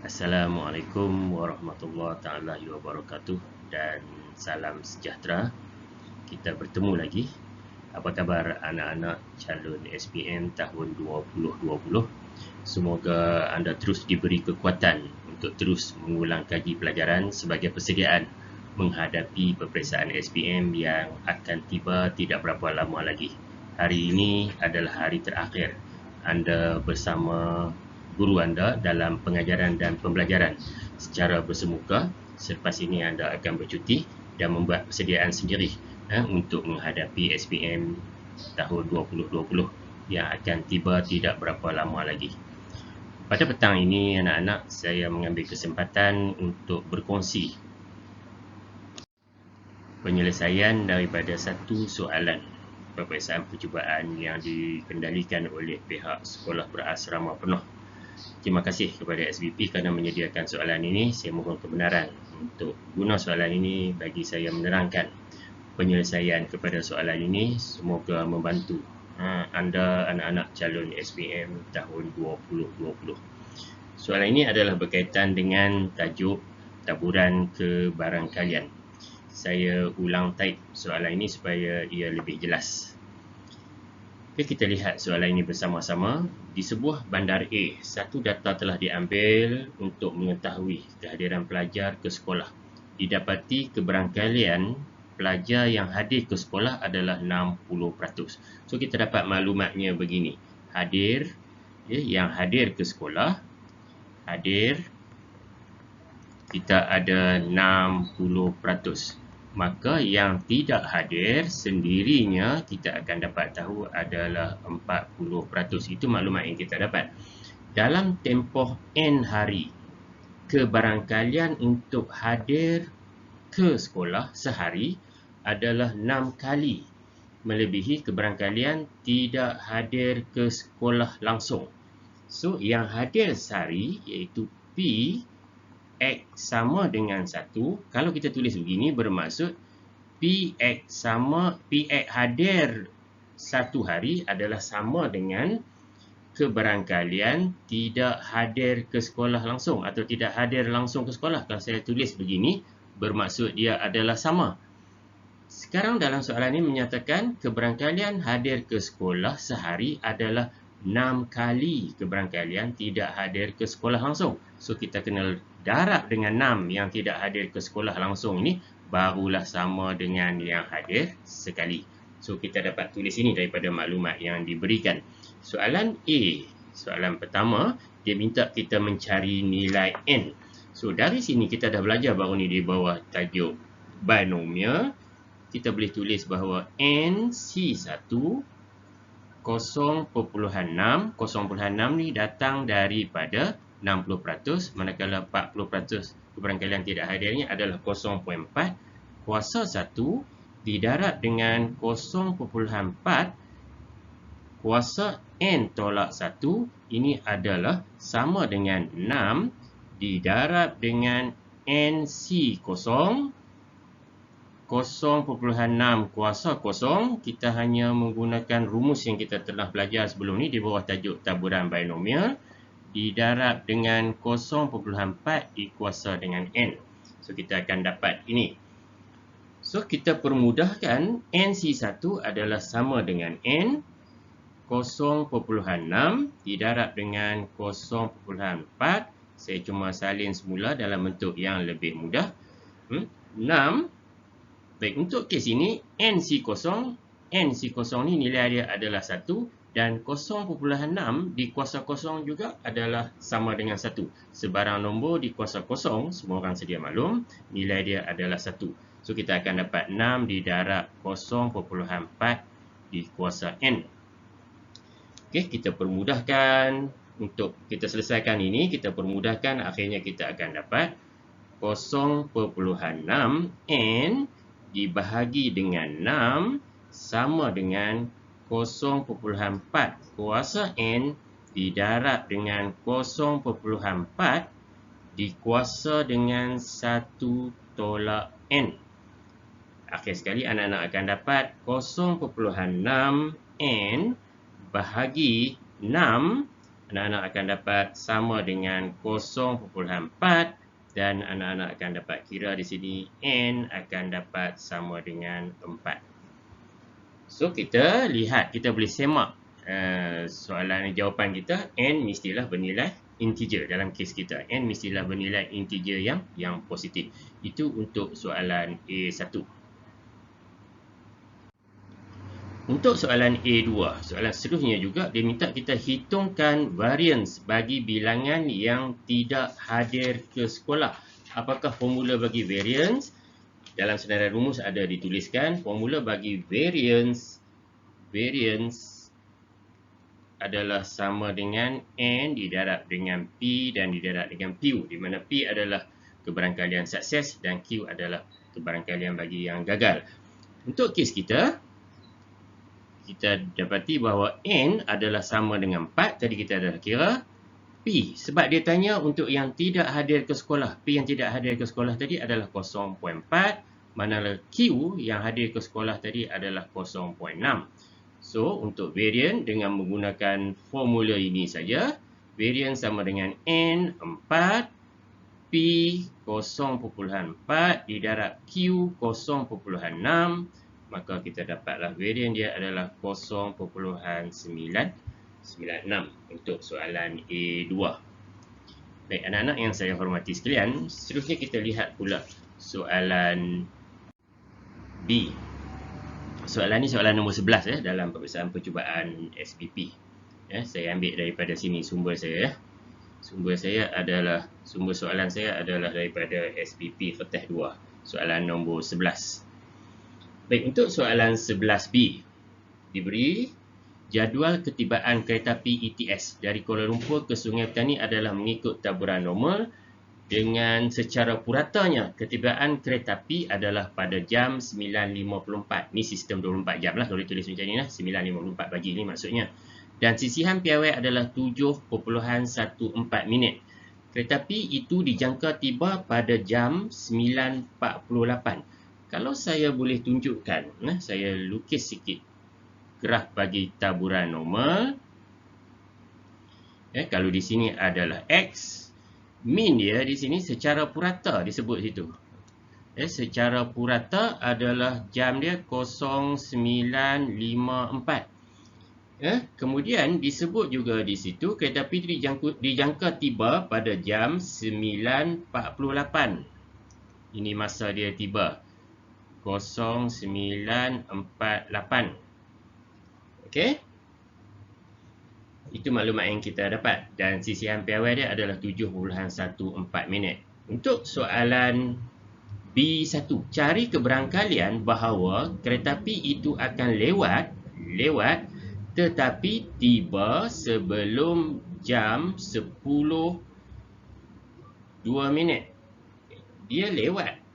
Assalamualaikum warahmatullahi taala wabarakatuh dan salam sejahtera. Kita bertemu lagi. Apa khabar anak-anak calon SPM tahun 2020? Semoga anda terus diberi kekuatan untuk terus mengulang kaji pelajaran sebagai persediaan menghadapi peperiksaan SPM yang akan tiba tidak berapa lama lagi. Hari ini adalah hari terakhir anda bersama guru anda dalam pengajaran dan pembelajaran secara bersemuka. Selepas ini anda akan bercuti dan membuat persediaan sendiri untuk menghadapi SPM tahun 2020 yang akan tiba tidak berapa lama lagi. Pada petang ini anak-anak, saya mengambil kesempatan untuk berkongsi penyelesaian daripada satu soalan peperiksaan percubaan yang dikendalikan oleh pihak sekolah berasrama penuh. Terima kasih kepada SBP kerana menyediakan soalan ini. Saya mohon kebenaran untuk guna soalan ini bagi saya menerangkan penyelesaian kepada soalan ini. Semoga membantu anda anak-anak calon SPM tahun 2020. Soalan ini adalah berkaitan dengan tajuk taburan kebarangkalian. Saya ulang type soalan ini supaya ia lebih jelas. Okay, kita lihat soalan ini bersama-sama. Di sebuah bandar A, satu data telah diambil untuk mengetahui kehadiran pelajar ke sekolah. Didapati kebarangkalian pelajar yang hadir ke sekolah adalah 60%. So, kita dapat maklumatnya begini. Yang hadir ke sekolah, kita ada 60%. Maka yang tidak hadir sendirinya kita akan dapat tahu adalah 40%. Itu maklumat yang kita dapat. Dalam tempoh N hari, kebarangkalian untuk hadir ke sekolah sehari adalah 6 kali melebihi kebarangkalian tidak hadir ke sekolah langsung. So, yang hadir sehari iaitu P X sama dengan 1. Kalau kita tulis begini bermaksud PX hadir satu hari adalah sama dengan kebarangkalian tidak hadir ke sekolah langsung atau tidak hadir langsung ke sekolah. Kalau saya tulis begini bermaksud dia adalah sama. Sekarang dalam soalan ini menyatakan kebarangkalian hadir ke sekolah sehari adalah 6 kali kebarangkalian tidak hadir ke sekolah langsung. So, kita kena darab dengan 6 yang tidak hadir ke sekolah langsung ini, barulah sama dengan yang hadir sekali. So, kita dapat tulis ini daripada maklumat yang diberikan. Soalan A, soalan pertama, dia minta kita mencari nilai N. So, dari sini kita dah belajar baru ni di bawah tajuk binomial. Kita boleh tulis bahawa NC1 0.6 ni datang daripada 60%, manakala 40% kebarangkalian tidak hadirnya adalah 0.4. Kuasa 1 didarab dengan 0.4 kuasa N tolak 1, ini adalah sama dengan 6 didarab dengan NC0 0.6 kuasa 0, kita hanya menggunakan rumus yang kita telah belajar sebelum ni di bawah tajuk taburan binomial, didarab dengan 0.4 dikuasa dengan N. So, kita akan dapat ini. So, kita permudahkan NC1 adalah sama dengan N 0.6 didarab dengan 0.4. Saya cuma salin semula dalam bentuk yang lebih mudah. 6. Baik, untuk kes ini NC0 ni nilai dia adalah 1 dan 0.6 dikuasa 0 juga adalah sama dengan 1. Sebarang nombor dikuasa 0, semua orang sedia maklum, nilai dia adalah 1. So, kita akan dapat 6 didarab 0.4 dikuasa N. Okey, kita permudahkan. Untuk kita selesaikan ini, kita permudahkan, akhirnya kita akan dapat 0.6 N dibahagi dengan 6 sama dengan 0.4 kuasa N didarab dengan 0.4 dikuasa dengan 1 tolak N. Akhir sekali anak-anak akan dapat 0.6 N bahagi 6 anak-anak akan dapat sama dengan 0.4 dan anak-anak akan dapat kira di sini N akan dapat sama dengan 4. So, kita lihat, kita boleh semak soalan jawapan kita. N mestilah bernilai integer dalam kes kita. N mestilah bernilai integer yang positif. Itu untuk soalan A1. Untuk soalan A2, soalan seterusnya juga dia minta kita hitungkan variance bagi bilangan yang tidak hadir ke sekolah. Apakah formula bagi variance? Dalam senarai rumus ada dituliskan formula bagi variance adalah sama dengan N didarab dengan P dan didarab dengan Q, di mana P adalah kebarangkalian sukses dan Q adalah kebarangkalian bagi yang gagal. Untuk kes kita dapati bahawa N adalah sama dengan 4. Tadi kita dah kira P. Sebab dia tanya untuk yang tidak hadir ke sekolah. P yang tidak hadir ke sekolah tadi adalah 0.4. Manakala Q yang hadir ke sekolah tadi adalah 0.6. So, untuk variance dengan menggunakan formula ini saja. Variance sama dengan N 4. P 0.4 didarab Q 0.6. Maka kita dapatlah varian dia adalah 0.996 untuk soalan A2. Baik, anak-anak yang saya hormati sekalian, seterusnya kita lihat pula soalan B. Soalan ni soalan nombor 11 dalam peperiksaan percubaan SPP. Saya ambil daripada sini sumber saya. Sumber soalan saya adalah daripada SPP Kertas 2, soalan nombor 11. Baik, untuk soalan 11B, diberi jadual ketibaan kereta api ETS dari Kuala Lumpur ke Sungai Petani adalah mengikut taburan normal dengan secara puratanya ketibaan kereta api adalah pada jam 9.54. Ni sistem 24 jam lah kalau ditulis macam ni lah, 9.54 pagi ni maksudnya. Dan sisihan piawai adalah 7.14 minit. Kereta api itu dijangka tiba pada jam 9.48. Kalau saya boleh tunjukkan, saya lukis sikit graf bagi taburan normal. Kalau di sini adalah X, min dia di sini secara purata disebut situ. Secara purata adalah jam dia 09.54. Kemudian disebut juga di situ kereta api dijangka tiba pada jam 9.48. Ini masa dia tiba. 09.48. Okey. Itu maklumat yang kita dapat. Dan sisihan piawai dia adalah 7.14 minit. Untuk soalan B1, cari keberangkalian bahawa kereta api itu akan lewat tetapi tiba sebelum jam 10.02 minit. Dia lewat.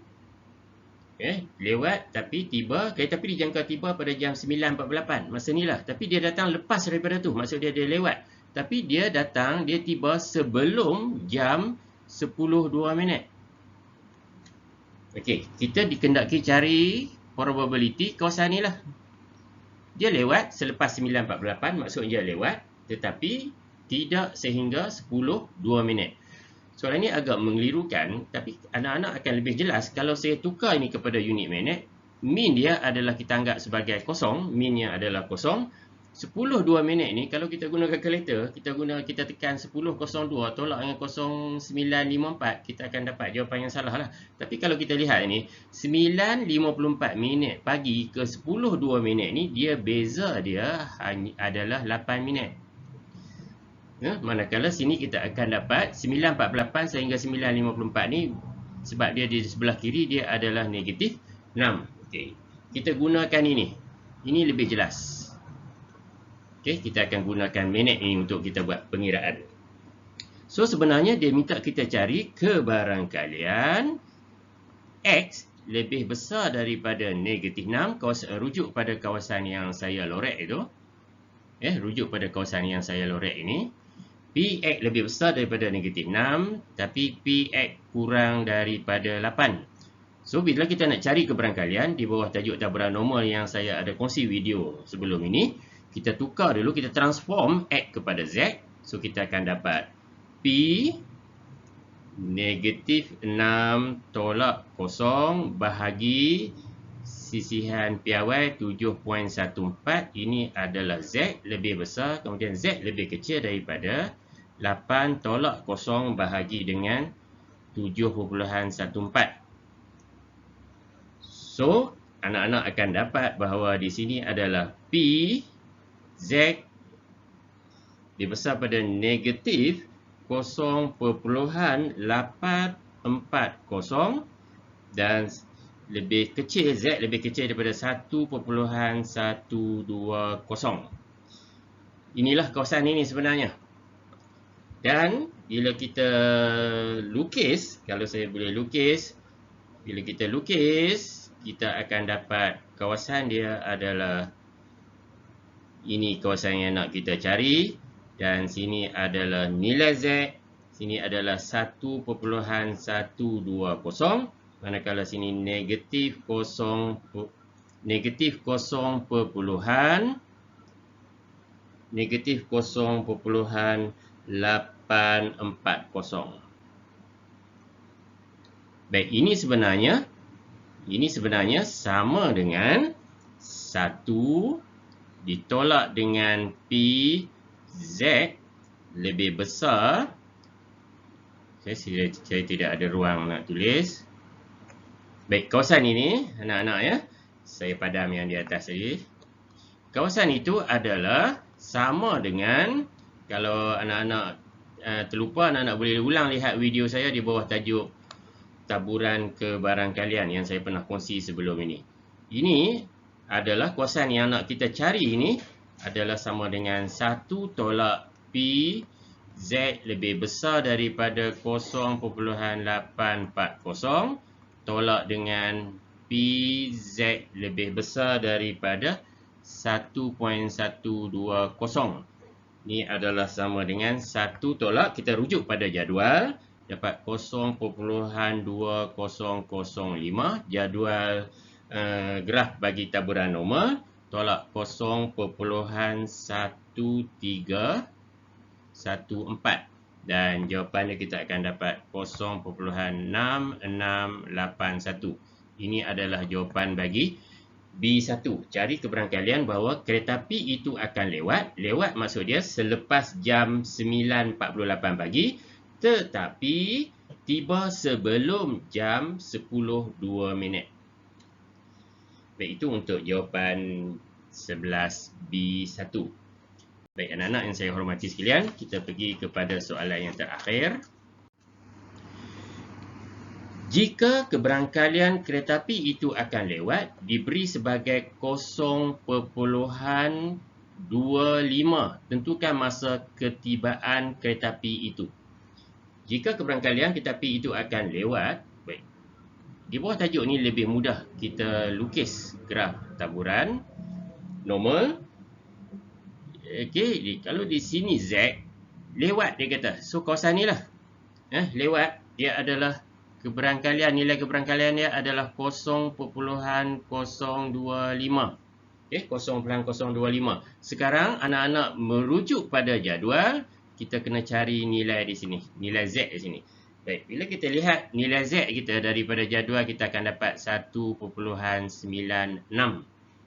Lewat tapi tiba, kereta api dijangka tiba pada jam 9.48. Masa ni lah. Tapi dia datang lepas daripada tu. Maksud dia lewat. Tapi dia datang, dia tiba sebelum jam 10.02 minit. Okey, kita dikendaki cari probability kawasan ni lah. Dia lewat selepas 9.48, maksud dia lewat. Tetapi tidak sehingga 10.02 minit. Soalan ini agak mengelirukan, tapi anak-anak akan lebih jelas kalau saya tukar ini kepada unit minit. Min dia adalah kita anggap sebagai kosong, minnya adalah kosong. 10.02 minit ni kalau kita guna kalkulator, kita tekan 10.02 tolak dengan 09.54, kita akan dapat jawapan yang salah lah. Tapi kalau kita lihat ni, 9.54 minit pagi ke 10.02 minit ni, dia beza dia adalah 8 minit. Manakala sini kita akan dapat 9.48 sehingga 9.54 ni, sebab dia di sebelah kiri dia adalah negatif 6. Okey, kita gunakan ini. Ini lebih jelas. Okey, kita akan gunakan minit ini untuk kita buat pengiraan. So sebenarnya dia minta kita cari kebarangkalian X lebih besar daripada negatif 6. Rujuk pada kawasan yang saya lorek itu. Rujuk pada kawasan yang saya lorek ini. Px lebih besar daripada negatif 6, tapi Px kurang daripada 8. So, bila kita nak cari kebarangkalian di bawah tajuk taburan normal yang saya ada kongsi video sebelum ini, kita tukar dulu, kita transform X kepada Z. So kita akan dapat P negatif 6 tolak 0 bahagi sisihan piawai 7.14. Ini adalah Z lebih besar, kemudian Z lebih kecil daripada 8 tolak 0 bahagi dengan 7.14. So, anak-anak akan dapat bahawa di sini adalah P Z lebih besar pada negatif 0.840 dan lebih kecil, Z lebih kecil daripada 1.120. Inilah kawasan ini sebenarnya. Dan bila kita lukis, kalau saya boleh lukis, bila kita lukis, kita akan dapat kawasan dia adalah ini kawasan yang nak kita cari. Dan sini adalah nilai Z, sini adalah 1.120, manakala sini negatif 0.840. Baik, ini sebenarnya sama dengan 1 ditolak dengan P Z lebih besar. Saya tidak ada ruang nak tulis. Baik, kawasan ini anak-anak ya, saya padam yang di atas tadi. Kawasan itu adalah sama dengan, kalau anak-anak terlupa, anak-anak boleh ulang lihat video saya di bawah tajuk taburan kebarangkalian yang saya pernah kongsi sebelum ini. Ini adalah kawasan yang nak kita cari ini adalah sama dengan 1 tolak P Z lebih besar daripada 0.840 tolak dengan P Z lebih besar daripada 1.120. Ini adalah sama dengan 1 tolak, kita rujuk pada jadual, dapat 0.2005, jadual graf bagi taburan normal, tolak 0.1314 dan jawapannya kita akan dapat 0.6681. Ini adalah jawapan bagi B1. Cari kebarangkalian bahawa kereta api itu akan lewat. Lewat maksud dia selepas jam 9.48 pagi, tetapi tiba sebelum jam 10.02. Baik, itu untuk jawapan 11B1. Baik, anak-anak yang saya hormati sekalian, kita pergi kepada soalan yang terakhir. Jika kebarangkalian kereta api itu akan lewat, diberi sebagai 0.25, tentukan masa ketibaan kereta api itu. Jika kebarangkalian kereta api itu akan lewat, baik, di bawah tajuk ni lebih mudah kita lukis graf taburan normal. Okey, kalau di sini Z lewat dia kata. So kawasan ni lah. Lewat dia adalah kebarangkalian, nilai kebarangkalian dia adalah 0.025. Okey, 0.025. Sekarang anak-anak merujuk pada jadual, kita kena cari nilai di sini, nilai Z di sini. Baik, bila kita lihat nilai Z kita daripada jadual, kita akan dapat 1.96.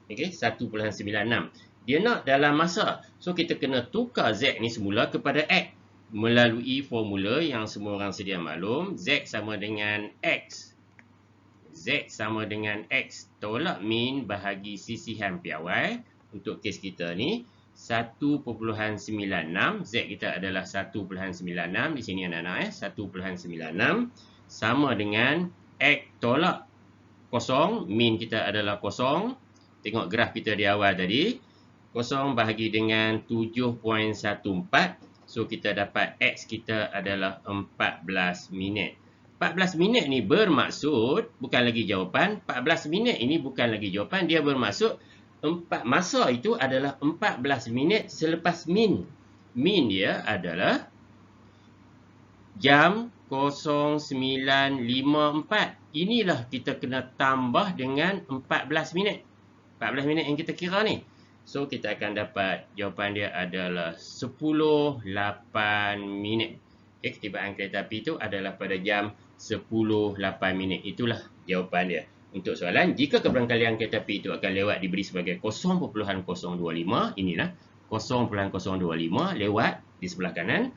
Okey, 1.96. Dia nak dalam masa. So, kita kena tukar Z ni semula kepada X melalui formula yang semua orang sedia maklum. Z sama dengan X. Z sama dengan X tolak min bahagi sisihan piawai. Untuk kes kita ni 1.96. Z kita adalah 1.96. Di sini anak-anak 1.96 sama dengan X tolak 0. Min kita adalah 0. Tengok graf kita di awal tadi. 0 bahagi dengan 7.14. So kita dapat X kita adalah 14 minit. 14 minit ni bermaksud bukan lagi jawapan. 14 minit ini bukan lagi jawapan. Dia bermaksud masa itu adalah 14 minit selepas min. Min dia adalah jam 09.54. Inilah kita kena tambah dengan 14 minit. 14 minit yang kita kira ni. So, kita akan dapat jawapan dia adalah 10.08 minit. Okay, ketibaan kereta api itu adalah pada jam 10.08 minit. Itulah jawapan dia. Untuk soalan, jika keberangkalian kereta api itu akan lewat diberi sebagai 0.025, inilah 0.025 lewat di sebelah kanan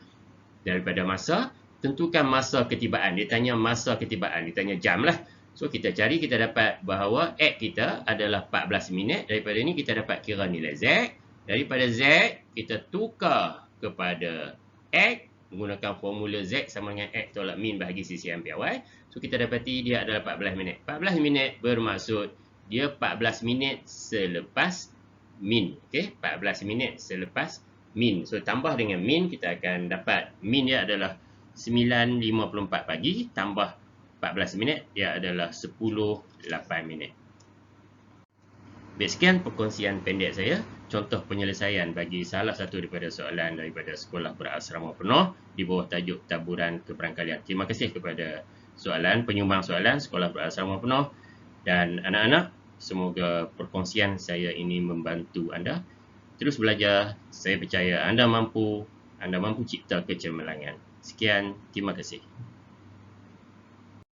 daripada masa, tentukan masa ketibaan. Dia tanya masa ketibaan, dia tanya jam lah. So, kita cari, kita dapat bahawa X kita adalah 14 minit. Daripada ini, kita dapat kira nilai Z. Daripada Z, kita tukar kepada X. Menggunakan formula Z sama dengan X tolak min bahagi sisi ampere Y. So, kita dapati dia adalah 14 minit. 14 minit bermaksud dia 14 minit selepas min. Okay? 14 minit selepas min. So, tambah dengan min, kita akan dapat min dia adalah 9.54 pagi tambah 14 minit, dia adalah 10.08 minit. Baik, sekian perkongsian pendek saya. Contoh penyelesaian bagi salah satu daripada soalan daripada sekolah berasrama penuh di bawah tajuk taburan keberangkalian. Terima kasih kepada penyumbang soalan sekolah berasrama penuh dan anak-anak. Semoga perkongsian saya ini membantu anda terus belajar. Saya percaya anda mampu cipta kecemerlangan. Sekian, terima kasih.